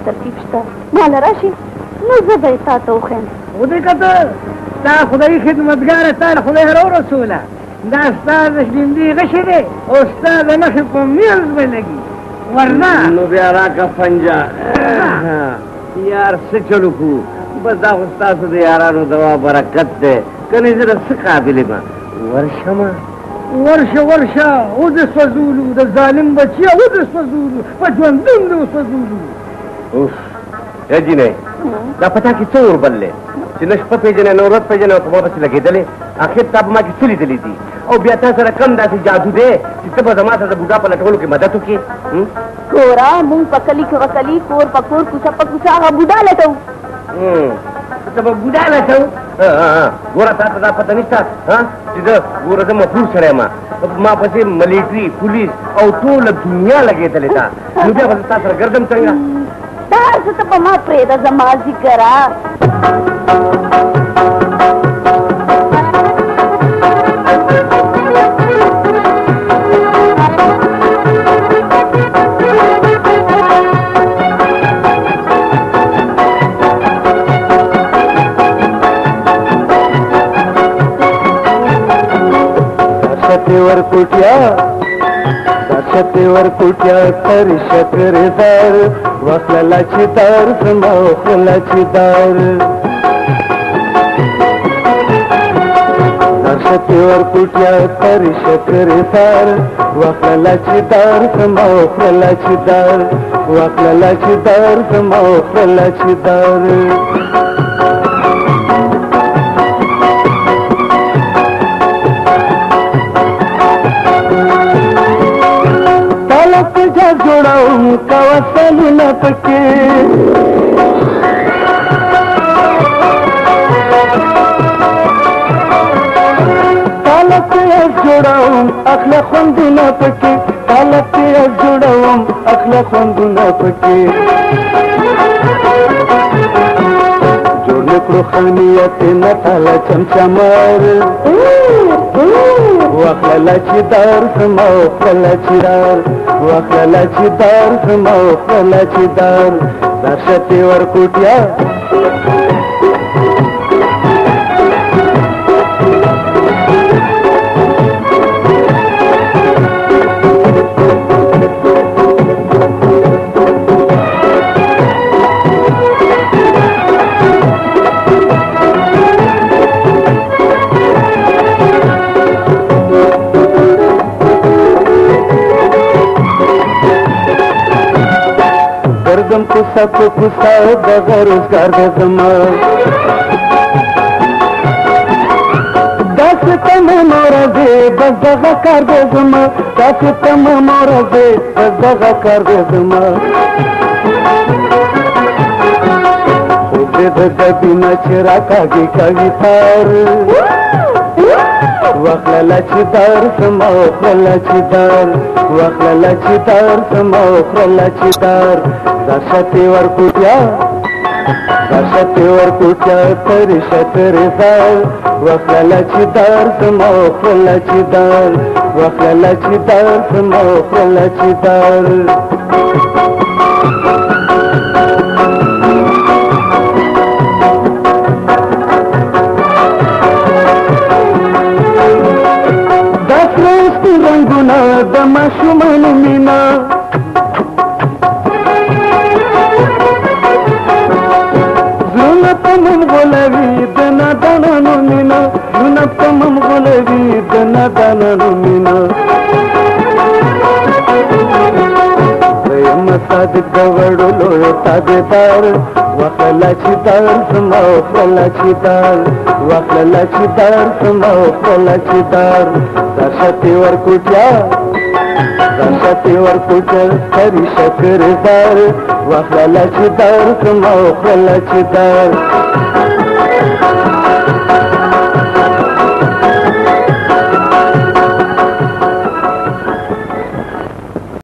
ترتیب شته ماله راشي نو زه به یې تا ته وښیم ودې کته ستا خدایي خدمتګاره تا له خدای راورسوله دا ستا د ژوندي غشی دی او ستا د مخې په میلز به لګي ورنه نو بیا راکه پنجه یار څه چلو کړو بس دا خو ستاسو د یارانو دوا برکت دی کنې زه د څه قابل یم ورشمه ورشه ودې سوځولو د ظالم بچیه ودې سوځولو په ژوندون دې وسوځولو اوف یا جینۍ دا په تا کې څه وربللی چې نه شپه پېژنې نه ورځ پېژنې او په ما پسې لګېدلې اخر تا په ما کې څه لیدلي دي او بیا تا سره کم داسې جادو دی چې ته به زما سره د بوډا په لټولو کې مدد وکړې کورا مونږ په کلي کې وکلي کور په کور کوڅه په کوڅه هغه بوډا لټو ته به بوډا لټو ګوره تا ته دا پته نشته چې زه ګوره زه مفهور سړی یم ما پسې ملیټري پولیس او ټوله دنیا لګېدلې ده نو بیا به زه تا سره ګرځم څنګه دا هر څه ته په ما پرېږده زما ذکره ورکوټیا تر شکردار وخلا چې دار زما وخلا چې دار درشتي ورکوټیا تر شکردار وخلا چې دار زما وخلا چې دار وخلا چې دار زما وخلا چې دار जोड़ाऊं कवसल न पके तालत जोड़ाऊं अखला खुंद न पके तालत जोड़ाऊं अखला खुंद न पके जोड़ने को खानियत न ताला चमचा मार وخلا چې دار زما وخلا چې دار وخلا چې دار زما وخلا چې دار درشتي ورکوټیا कुसा को कुसा दगा रोजगार दे जमा दस तम मोरा दे बस दगा कर दे जमा दस तम मोरा दे बस दगा कर दे जमा खुद दबी नचरा कागी कवितार वखला चिदार समा वखला चिदार वखला चिदार समा वखला चिदार दशती वरकुट्या तरी शतरेदार वखला चिदार समा वखला चिदार वखला चिदार समा वखला चिदार रंगुना दमाशुमन मीना जुनतमम गोलवी दना दना मीना जुनतमम गोलवी दना दना मीना प्रेम सादिक दवडलो ताबेदार वखला चिदार समा वखला चिदार वखला चिदार समा वखला चिदार दशती वरकुट्या तरी शकरदार वखला चिदार समा वखला चिदार